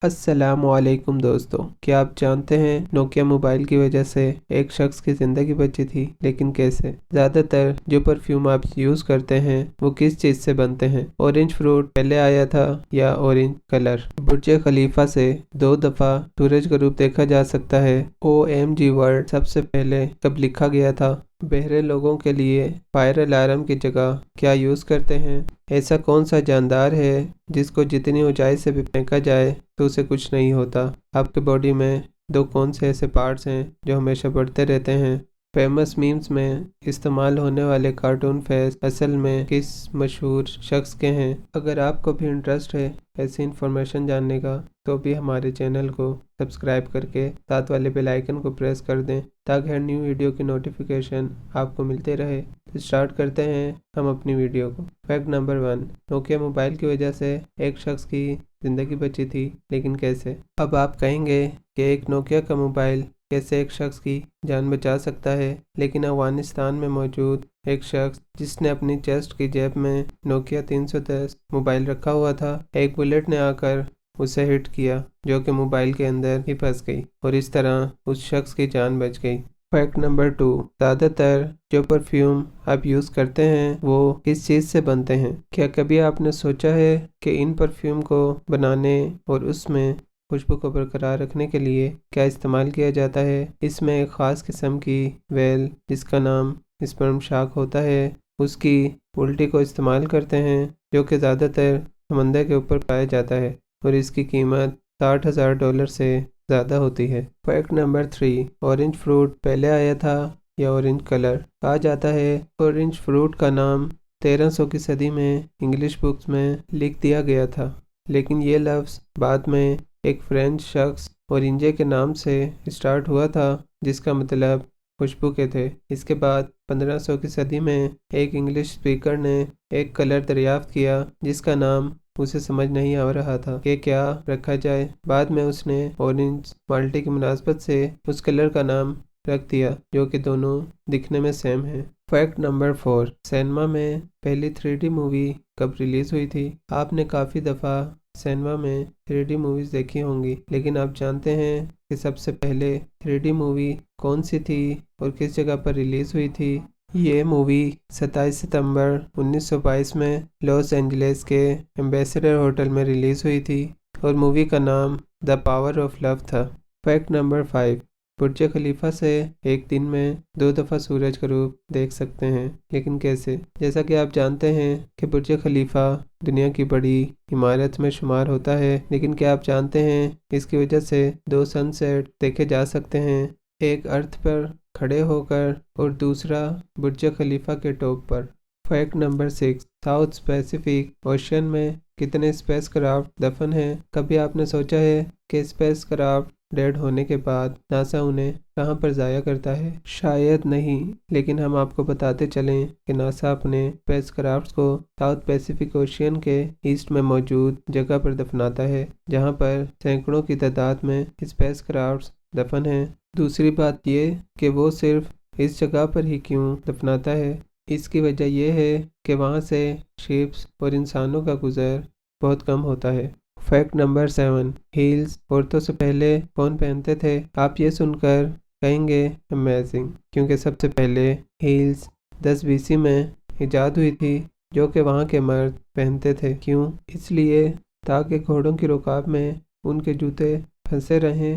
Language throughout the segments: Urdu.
السلام علیکم دوستو، کیا آپ جانتے ہیں نوکیا موبائل کی وجہ سے ایک شخص کی زندگی بچی تھی؟ لیکن کیسے؟ زیادہ تر جو پرفیوم آپ یوز کرتے ہیں وہ کس چیز سے بنتے ہیں؟ اورنج فروٹ پہلے آیا تھا یا اورنج کلر؟ برج خلیفہ سے 2 دفعہ سورج غروب دیکھا جا سکتا ہے۔ OMG ورڈ سب سے پہلے کب لکھا گیا تھا؟ بہرے لوگوں کے لیے فائر الارم کی جگہ کیا یوز کرتے ہیں؟ ایسا کون سا جاندار ہے جس کو جتنی اونچائی سے بھی پھینکا جائے تو اسے کچھ نہیں ہوتا؟ آپ کے باڈی میں 2 کون سے ایسے پارٹس ہیں جو ہمیشہ بڑھتے رہتے ہیں؟ فیمس میمز میں استعمال ہونے والے کارٹون فیس اصل میں کس مشہور شخص کے ہیں؟ اگر آپ کو بھی انٹرسٹ ہے ایسی انفارمیشن جاننے کا تو بھی ہمارے چینل کو سبسکرائب کر کے ساتھ والے بیل آئیکن کو پریس کر دیں تاکہ ہر نیو ویڈیو کی نوٹیفیکیشن آپ کو ملتے رہے۔ اسٹارٹ کرتے ہیں ہم اپنی ویڈیو کو۔ فیکٹ نمبر 1، نوکیا موبائل کی وجہ سے ایک شخص کی زندگی بچی تھی، لیکن کیسے؟ اب آپ کہیں گے کہ ایک نوکیا کا موبائل کیسے ایک شخص کی جان بچا سکتا ہے، لیکن افغانستان میں موجود ایک شخص جس نے اپنی چیسٹ کی جیب میں نوکیا 310 موبائل رکھا ہوا تھا، ایک بلیٹ نے آ کر اسے ہٹ کیا جو کہ موبائل کے اندر ہی پھنس گئی اور اس طرح اس شخص کی جان بچ گئی۔ فیکٹ نمبر 2، زیادہ تر جو پرفیوم آپ یوز کرتے ہیں وہ کس چیز سے بنتے ہیں؟ کیا کبھی آپ نے سوچا ہے کہ ان پرفیوم کو بنانے اور اس میں خوشبو کو برقرار رکھنے کے لیے کیا استعمال کیا جاتا ہے؟ اس میں ایک خاص قسم کی ویل جس کا نام اسپرم شاک ہوتا ہے، اس کی الٹی کو استعمال کرتے ہیں جو کہ زیادہ تر سمندر کے اوپر پایا جاتا ہے اور اس کی قیمت $60,000 سے زیادہ ہوتی ہے۔ فیکٹ نمبر 3، اورنج فروٹ پہلے آیا تھا یا اورنج کلر؟ کہا جاتا ہے اورنج فروٹ کا نام 1300 کی صدی میں انگلش بکس میں لکھ دیا گیا تھا، لیکن یہ لفظ بعد میں ایک فرینچ شخص اورنجے کے نام سے اسٹارٹ ہوا تھا جس کا مطلب خوشبو کے تھے۔ اس کے بعد 1500 کی صدی میں ایک انگلش اسپیکر نے ایک کلر دریافت کیا جس کا نام اسے سمجھ نہیں آ رہا تھا کہ کیا رکھا جائے۔ بعد میں اس نے اورنج مالٹی کی مناسبت سے اس کلر کا نام رکھ دیا جو کہ دونوں دکھنے میں سیم ہیں۔ فیکٹ نمبر 4، سینما میں پہلی 3D مووی کب ریلیز ہوئی تھی؟ آپ نے کافی دفعہ سینما میں 3D موویز دیکھی ہوں گی، لیکن آپ جانتے ہیں کہ سب سے پہلے 3D مووی کون سی تھی اور کس جگہ پر ریلیز ہوئی تھی؟ یہ مووی 27 ستمبر 1922 میں لاس اینجلس کے ایمبیسڈر ہوٹل میں ریلیز ہوئی تھی اور مووی کا نام دا پاور آف لو تھا۔ فیکٹ نمبر 5، برج خلیفہ سے ایک دن میں 2 دفعہ سورج غروب دیکھ سکتے ہیں، لیکن کیسے؟ جیسا کہ آپ جانتے ہیں کہ برج خلیفہ دنیا کی بڑی عمارت میں شمار ہوتا ہے، لیکن کیا آپ جانتے ہیں اس کی وجہ سے 2 سن سیٹ دیکھے جا سکتے ہیں، ایک ارتھ پر کھڑے ہو کر اور دوسرا برج خلیفہ کے ٹاپ پر۔ Fact number 6، South Pacific Ocean میں کتنے اسپیس کرافٹ دفن ہیں؟ کبھی آپ نے سوچا ہے کہ اسپیس کرافٹ ڈیڈ ہونے کے بعد ناسا انہیں کہاں پر ضائع کرتا ہے؟ شاید نہیں، لیکن ہم آپ کو بتاتے چلیں کہ ناسا اپنے اسپیس کرافٹس کو ساؤتھ پیسیفک اوشین کے ایسٹ میں موجود جگہ پر دفناتا ہے جہاں پر سینکڑوں کی تعداد میں اسپیس کرافٹس دفن ہیں۔ دوسری بات یہ کہ وہ صرف اس جگہ پر ہی کیوں دفناتا ہے؟ اس کی وجہ یہ ہے کہ وہاں سے شپس اور انسانوں کا گزر بہت کم ہوتا ہے۔ فیکٹ نمبر 7، ہیلز عورتوں سے پہلے کون پہنتے تھے؟ آپ یہ سن کر کہیں گے امیزنگ، کیونکہ سب سے پہلے ہیلز 10 BC میں ایجاد ہوئی تھی جو کہ وہاں کے مرد پہنتے تھے۔ کیوں؟ اس لیے تاکہ گھوڑوں کی رکاب میں ان کے جوتے پھنسے رہیں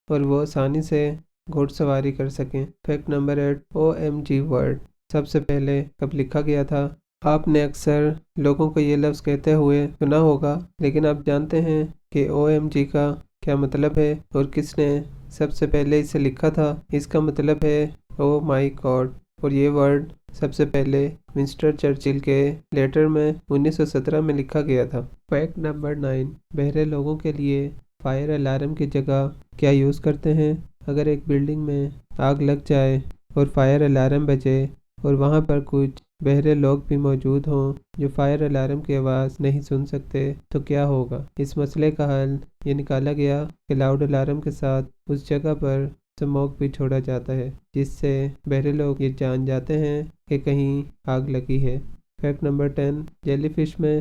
اور وہ آسانی سے گھوڑ سواری کر سکیں۔ فیکٹ نمبر 8، OMG ورڈ سب سے پہلے کب لکھا گیا تھا؟ آپ نے اکثر لوگوں کو یہ لفظ کہتے ہوئے سنا ہوگا، لیکن آپ جانتے ہیں کہ OMG کا کیا مطلب ہے اور کس نے سب سے پہلے اسے لکھا تھا؟ اس کا مطلب ہے او مائی گاڈ، اور یہ ورڈ سب سے پہلے ونسٹن چرچل کے لیٹر میں 1917 میں لکھا گیا تھا۔ فیکٹ نمبر 9، بہرے لوگوں کے لیے فائر الارم کی جگہ کیا یوز کرتے ہیں؟ اگر ایک بلڈنگ میں آگ لگ جائے اور فائر الارم بجے اور وہاں پر کچھ بہرے لوگ بھی موجود ہوں جو فائر الارم کی آواز نہیں سن سکتے تو کیا ہوگا؟ اس مسئلے کا حل یہ نکالا گیا کہ لاؤڈ الارم کے ساتھ اس جگہ پر اسموک بھی چھوڑا جاتا ہے جس سے بہرے لوگ یہ جان جاتے ہیں کہ کہیں آگ لگی ہے۔ فیکٹ نمبر 10، جیلی فش میں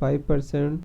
5%